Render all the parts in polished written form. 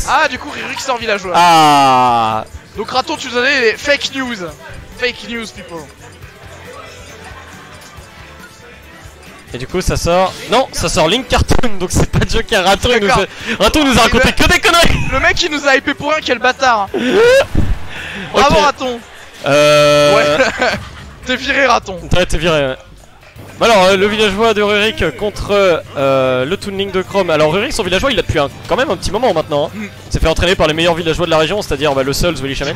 Ah, du coup, Rurik sort villageois. Ah. Donc, Raton, tu donnais les fake news. Fake news, people. Et du coup, ça sort. Non, ça sort Link Cartoon, donc c'est pas Joker. Raton, Raton nous a raconté que des conneries. Le mec, il nous a hypé pour rien, quel bâtard. Bravo, okay. Raton. Ouais. T'es viré, Raton. Ouais, t'es viré, ouais. Alors, le villageois de Rurik contre le Toon Link de Chrome. Alors, Rurik, son villageois, il l'a depuis quand même un petit moment maintenant. Hein. Il s'est fait entraîner par les meilleurs villageois de la région, c'est-à-dire le Souls, Willy Shaman.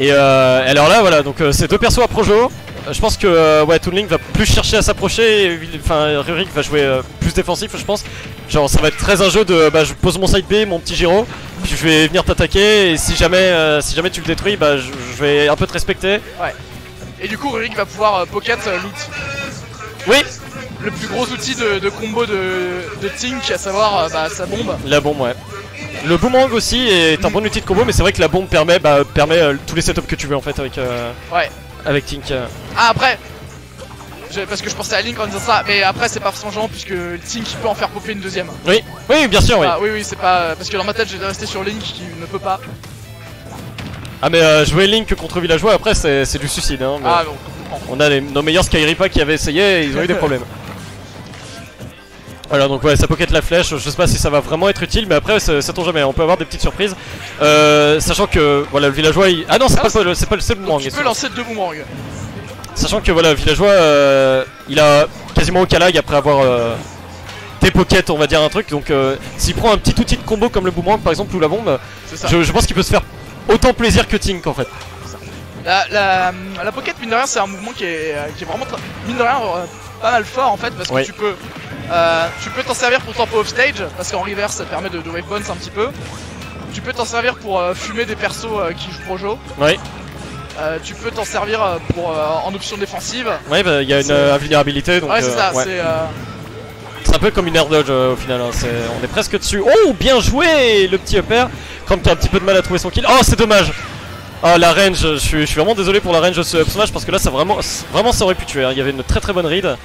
Et alors là, voilà, donc c'est deux persos à Projo. Je pense que ouais, Toon Link va plus chercher à s'approcher. Enfin, Rurik va jouer plus défensif, je pense. Genre, ça va être très un jeu de je pose mon side B, mon petit gyro, puis je vais venir t'attaquer. Et si jamais tu le détruis, je vais un peu te respecter. Ouais. Et du coup, Rurik va pouvoir pocket loot. Oui. Le plus gros outil de combo de Tink, à savoir sa bombe. La bombe, ouais. Le boomerang aussi est un bon outil de combo, mais c'est vrai que la bombe permet tous les setups que tu veux en fait avec ouais. Avec Tink. Ah, après, parce que je pensais à Link en disant ça, mais après c'est pas forcément gênant puisque Tink peut en faire popper une deuxième. Oui, oui, bien sûr, oui. Ah, oui, c'est pas parce que dans ma tête j'étais resté sur Link qui ne peut pas. Ah mais jouer Link contre villageois après c'est du suicide hein. Ah bon. On a nos meilleurs Skyripa qui avaient essayé et ils ont eu des problèmes. Voilà, donc ouais, ça pocket la flèche, je sais pas si ça va vraiment être utile, mais après ça tombe jamais, on peut avoir des petites surprises. Sachant que voilà, le villageois il... Ah non, c'est pas le seul boomerang. Tu peux lancer deux boomerangs. Sachant que voilà, le villageois il a quasiment aucun lag après avoir des pockets, on va dire un truc. Donc s'il prend un petit outil de combo comme le boomerang par exemple ou la bombe, je pense qu'il peut se faire autant plaisir que Tink en fait. La pocket, mine de rien, c'est un mouvement qui est vraiment, mine de rien, pas mal fort en fait, parce que tu peux t'en servir pour tempo off stage, parce qu'en reverse ça te permet de wave bounce un petit peu. Tu peux t'en servir pour fumer des persos qui jouent Projo. Oui. Tu peux t'en servir pour en option défensive. Ouais, il y a une invulnérabilité, donc ouais, c'est ça, c'est un peu comme une air dodge au final, hein. On est presque dessus. Oh, bien joué le petit upper. Comme tu as un petit peu de mal à trouver son kill. Oh, c'est dommage. Oh, la range, je suis vraiment désolé pour la range de ce up smash parce que là ça vraiment ça aurait pu tuer, hein. Il y avait une très très bonne read.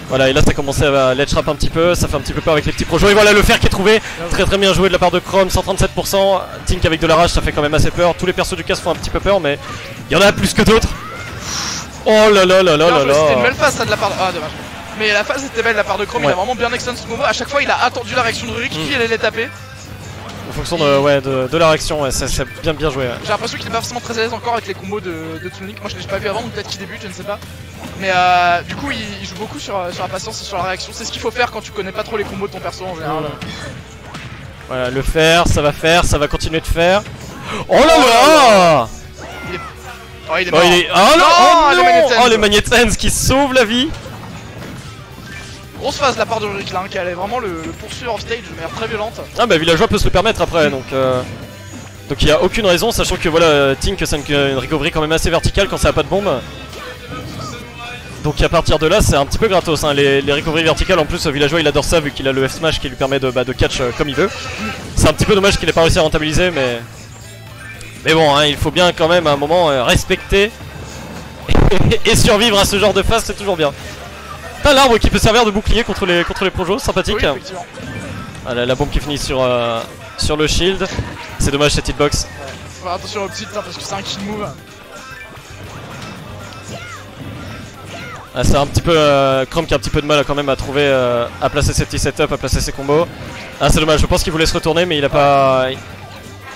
Voilà, et là ça commençait à ledge trap un petit peu, ça fait un petit peu peur avec les petits projets. Et voilà le fer qui est trouvé, très très bien joué de la part de Chrome, 137%. Tink avec de la rage, ça fait quand même assez peur. Tous les persos du casse font un petit peu peur, mais il y en a plus que d'autres. Oh là là là là là là. C'était une belle phase ça de la part de... Ah, dommage. Mais la phase était belle de la part de Chrome, il a vraiment bien extend son combo. À chaque fois il a attendu la réaction de Rurik, puis il allait taper. En fonction de la réaction, ouais, c'est bien joué. Ouais. J'ai l'impression qu'il est pas forcément très à l'aise encore avec les combos de Toon Link. Moi je l'ai pas vu avant, donc peut-être qu'il débute, je ne sais pas. Mais du coup il joue beaucoup sur la patience et sur la réaction. C'est ce qu'il faut faire quand tu connais pas trop les combos de ton perso en général. Voilà, le faire, ça va continuer de faire. Oh là là. Il est mort. Oh non, les Magnet Hands qui sauvent la vie. Grosse phase de la part de Rurik là, qui allait vraiment le poursuivre off stage de manière très violente. Ah bah villageois peut se le permettre après, donc il n'y a aucune raison, sachant que voilà, Tink c'est une recovery quand même assez verticale quand ça n'a pas de bombe. Donc à partir de là c'est un petit peu gratos, hein. Les recoveries verticales en plus, villageois il adore ça vu qu'il a le F-smash qui lui permet de catch comme il veut. C'est un petit peu dommage qu'il n'ait pas réussi à rentabiliser, mais bon, hein, il faut bien quand même à un moment respecter et survivre à ce genre de phase, c'est toujours bien. T'as l'arbre qui peut servir de bouclier contre les projos, sympathique. Oui, effectivement. Voilà, la bombe qui finit sur le shield. C'est dommage cette hitbox. Ouais. Faut faire attention aux petites hein, parce que c'est un kill move. Ah, c'est un petit peu Chrome qui a un petit peu de mal quand même à trouver, à placer ses petits setups, à placer ses combos. Ah c'est dommage, je pense qu'il voulait se retourner mais il a pas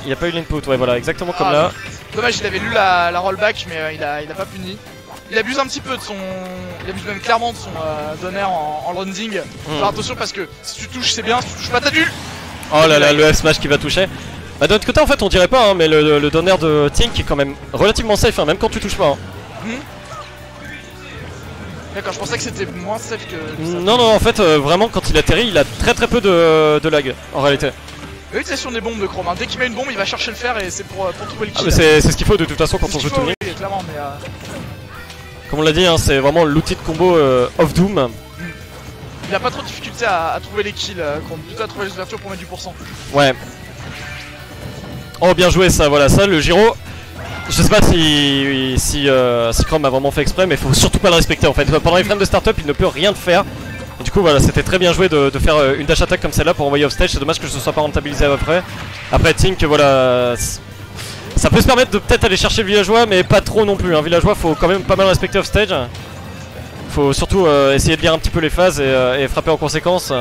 eu l'input. Ouais voilà, exactement comme là. Dommage, il avait lu la rollback mais il a pas puni. Il abuse un petit peu de son... Il abuse même clairement de son donner en landing. Faire attention parce que si tu touches c'est bien, si tu touches pas t'as nul. Oh là là, le F-smash qui va toucher. Bah de l'autre côté en fait on dirait pas hein, mais le donner de Tink est quand même relativement safe hein, même quand tu touches pas hein. D'accord, je pensais que c'était moins safe que ça. Non en fait vraiment quand il atterrit il a très peu de lag en réalité. L'utilisation des bombes de Chrome, hein. Dès qu'il met une bombe il va chercher le fer et c'est pour trouver le kill. Ah, c'est ce qu'il faut de toute façon quand on joue Toon Link. Oui, clairement, mais comme on l'a dit, hein, c'est vraiment l'outil de combo off Doom. Il a pas trop de difficulté à trouver les kills, plutôt à trouver les ouvertures pour mettre du pourcent. Ouais. Oh bien joué ça, voilà ça, le gyro. Je sais pas si Chrome a vraiment fait exprès, mais faut surtout pas le respecter en fait. Pendant les frames de start-up il ne peut rien faire. Et du coup voilà, c'était très bien joué de faire une dash attack comme celle-là pour envoyer off stage. C'est dommage que ce soit pas rentabilisé après. Après Tink, voilà, ça peut se permettre de peut-être aller chercher le villageois, mais pas trop non plus. Un villageois, faut quand même pas mal respecter off stage. Faut surtout essayer de lire un petit peu les phases et frapper en conséquence.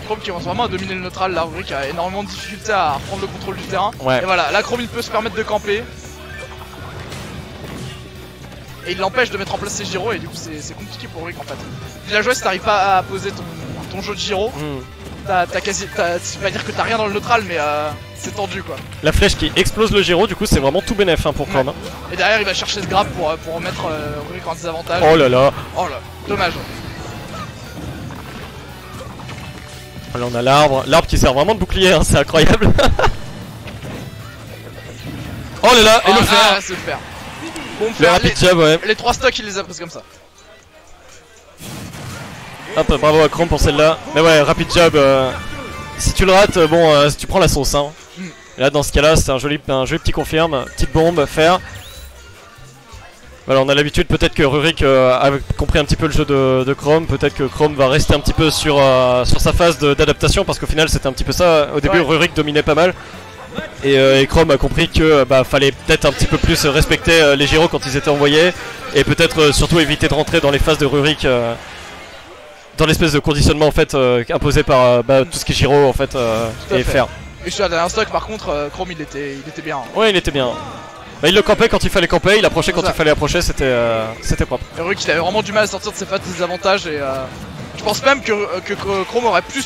Chrome qui commence vraiment à dominer le neutral, là, Rurik a énormément de difficultés à reprendre le contrôle du terrain. Ouais. Et voilà, là Chrome il peut se permettre de camper. Et il l'empêche de mettre en place ses gyros et du coup c'est compliqué pour Rurik en fait. Villageois si t'arrives pas à poser ton jeu de gyro, t'as quasi. C'est pas dire que t'as rien dans le neutral mais c'est tendu quoi. La flèche qui explose le gyro, du coup c'est vraiment tout bénef hein, pour Chrome. Et derrière il va chercher ce grab pour remettre Rurik en désavantage. Oh là là. Oh là, dommage. Là on a l'arbre qui sert vraiment de bouclier, hein, c'est incroyable. Oh là là, et le fer. Ah, c'est le fer. Bon, Le rapid jab, ouais. Les 3 stocks il les a prises comme ça. Hop, bravo à Chrome pour celle-là. Mais ouais, rapid jab, si tu le rates, bon, tu prends la sauce. Hein. Et là, dans ce cas-là, c'est un joli petit confirme. Petite bombe, fer. Voilà, on a l'habitude, peut-être que Rurik a compris un petit peu le jeu de Chrome. Peut-être que Chrome va rester un petit peu sur sa phase d'adaptation. Parce qu'au final, c'était un petit peu ça. Au début, Rurik dominait pas mal. Et Chrome a compris que fallait peut-être un petit peu plus respecter les gyros quand ils étaient envoyés. Et peut-être surtout éviter de rentrer dans les phases de Rurik. Dans l'espèce de conditionnement en fait imposé par tout ce qui est gyro en fait et fer. Et sur la dernière stock par contre Chrome il était bien. Ouais il était bien. Bah, il le campait quand il fallait camper, il approchait quand il fallait approcher, c'était propre. Et Rurik il avait vraiment du mal à sortir de ses phases de désavantage et je pense même que Chrome aurait pu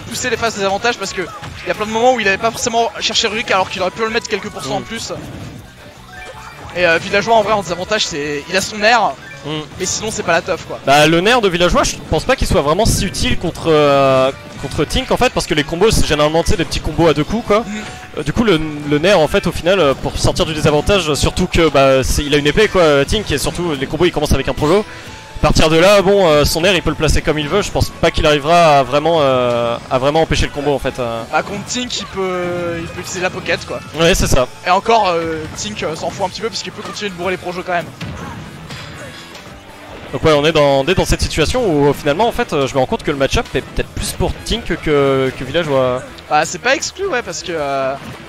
pousser les phases de désavantage parce que il y a plein de moments où il avait pas forcément cherché Rurik alors qu'il aurait pu le mettre quelques pourcents en plus. Et Villageois en vrai en désavantage il a son air. Mais sinon c'est pas la teuf quoi. Bah le nerf de Villageois je pense pas qu'il soit vraiment si utile contre Tink en fait parce que les combos c'est généralement des petits combos à 2 coups quoi. Du coup le nerf en fait au final pour sortir du désavantage surtout que il a une épée quoi Tink et surtout les combos ils commencent avec un projo. À partir de là bon son nerf il peut le placer comme il veut, je pense pas qu'il arrivera à vraiment empêcher le combo en fait. Contre Tink il peut utiliser la pocket quoi. Ouais c'est ça. Et encore Tink s'en fout un petit peu parce qu'il peut continuer de bourrer les projos quand même. Donc ouais on est dans cette situation où finalement en fait je me rends compte que le match-up est peut-être plus pour Tink que Villageois. Bah c'est pas exclu ouais parce que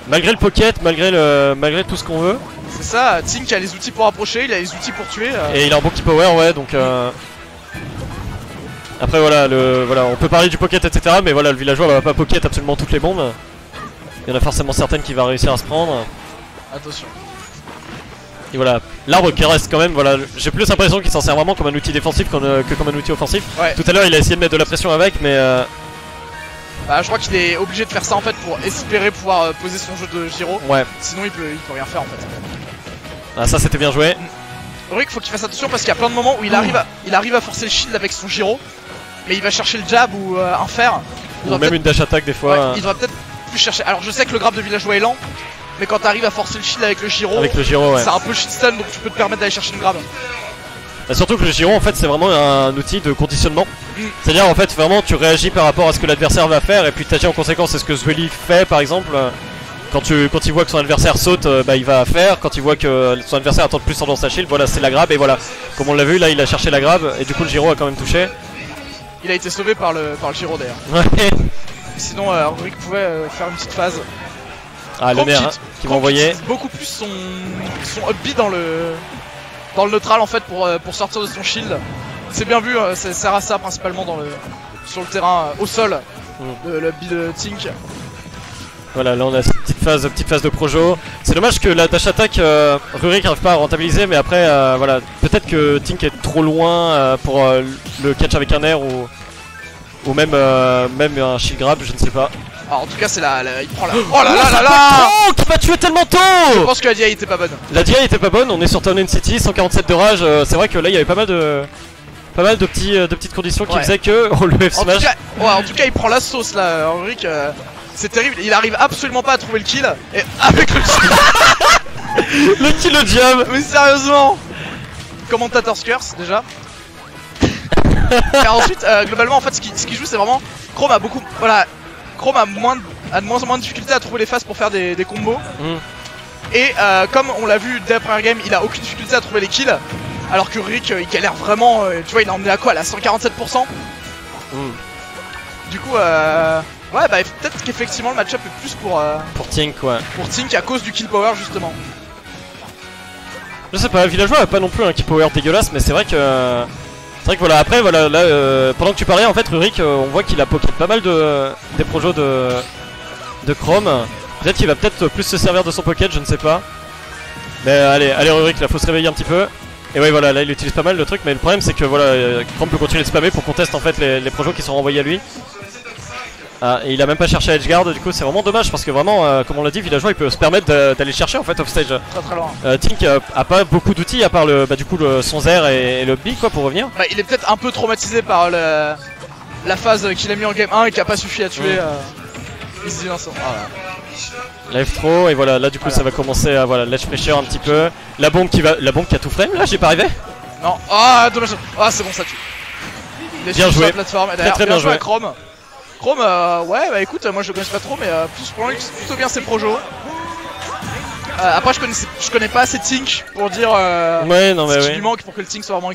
malgré le pocket, malgré tout ce qu'on veut. C'est ça, Tink a les outils pour approcher, il a les outils pour tuer. Et il a un bon key power ouais donc après voilà on peut parler du pocket etc mais voilà le Villageois va pas pocket absolument toutes les bombes. Il y en a forcément certaines qui va réussir à se prendre. Attention. Et voilà, l'arbre qui reste quand même, voilà, j'ai plus l'impression qu'il s'en sert vraiment comme un outil défensif que comme un outil offensif. Ouais. Tout à l'heure il a essayé de mettre de la pression avec mais je crois qu'il est obligé de faire ça en fait pour espérer pouvoir poser son jeu de gyro. Ouais. Sinon il peut rien faire en fait. Ah ça c'était bien joué. Rurik faut qu'il fasse attention parce qu'il y a plein de moments où il arrive à forcer le shield avec son gyro. Mais il va chercher le jab ou un fer. Ou même une dash attack des fois. Ouais, il devrait peut-être plus chercher. Alors je sais que le grab de Villageois est lent. Mais quand t'arrives à forcer le shield avec le gyro, ouais. C'est un peu shit stun donc tu peux te permettre d'aller chercher une grab. Bah surtout que le gyro en fait c'est vraiment un outil de conditionnement. C'est-à-dire en fait vraiment tu réagis par rapport à ce que l'adversaire va faire et puis tu agis en conséquence. C'est ce que Zweli fait par exemple. Quand il voit que son adversaire saute, il va faire. Quand il voit que son adversaire attend plus dans sa shield, voilà c'est la grab et voilà. Comme on l'a vu là il a cherché la grab et du coup le gyro a quand même touché. Il a été sauvé par le gyro d'ailleurs. Ouais. Sinon Rurik pouvait faire une petite phase. Ah le nerf qui va envoyer. Beaucoup plus son upbeat dans le neutral en fait pour sortir de son shield. C'est bien vu, ça sert à ça principalement sur le terrain au sol. Le upbeat de Tink. Voilà là on a cette petite phase de projo. C'est dommage que la dash attack Rurik n'arrive pas à rentabiliser mais après voilà peut-être que Tink est trop loin pour le catch avec un air ou même un shield grab je ne sais pas. Alors en tout cas c'est il prend la... Oh là là là là Oh qui m'a tué tellement tôt. Je pense que la DI était pas bonne. La DI était pas bonne, on est sur Town City, 147 de rage, c'est vrai que là il y avait pas mal de petites conditions qui faisaient que on le F smash. En tout cas il prend la sauce là, Rurik, c'est terrible, il arrive absolument pas à trouver le kill et avec le kill le kill le jam. Mais sérieusement Commentator's curse déjà. Et ensuite globalement en fait ce qui joue c'est vraiment Chrome a beaucoup... Voilà, Chrome a de moins en moins de difficulté à trouver les phases pour faire des combos. Et comme on l'a vu dès la première game, il a aucune difficulté à trouver les kills. Alors que Rick il galère vraiment, tu vois il a emmené à quoi là, 147%. Du coup ouais bah peut-être qu'effectivement le match-up est plus pour Tink, ouais. Pour Tink à cause du kill power justement. Je sais pas, Villageois a pas non plus un kill power dégueulasse, mais c'est vrai que voilà, après voilà, là pendant que tu parlais en fait Rurik on voit qu'il a pocket pas mal des projos de Chrome. Peut-être qu'il va peut-être plus se servir de son pocket, je ne sais pas. Mais allez Rurik, là faut se réveiller un petit peu. Et ouais voilà, là il utilise pas mal le truc, mais le problème c'est que voilà, Chrome peut continuer de spammer pour qu'on teste en fait les projos qui sont renvoyés à lui. Ah, et il a même pas cherché à edgeguard, du coup c'est vraiment dommage parce que vraiment, comme on l'a dit, Villageois il peut se permettre d'aller chercher en fait offstage. Très loin. Tink a pas beaucoup d'outils à part du coup son Zer et le B quoi pour revenir. Bah, il est peut-être un peu traumatisé par la phase qu'il a mis en game 1 et qui a pas suffi à tuer Easy Vincent. Live throw et voilà, là du coup ça va commencer à ledge pressure un petit peu. La bombe qui a tout flame là, j'ai pas arrivé. Non, ah dommage. Ah c'est bon ça tue. Bien joué. Sur la plateforme. Et très bien joué. Chrome. Chrome, ouais, bah écoute, moi je le connais pas trop, mais pour lui, c'est plutôt bien ses projos. Après, je connais pas assez Tink pour dire ouais, non, mais ce qui lui manque pour que le Tink soit vraiment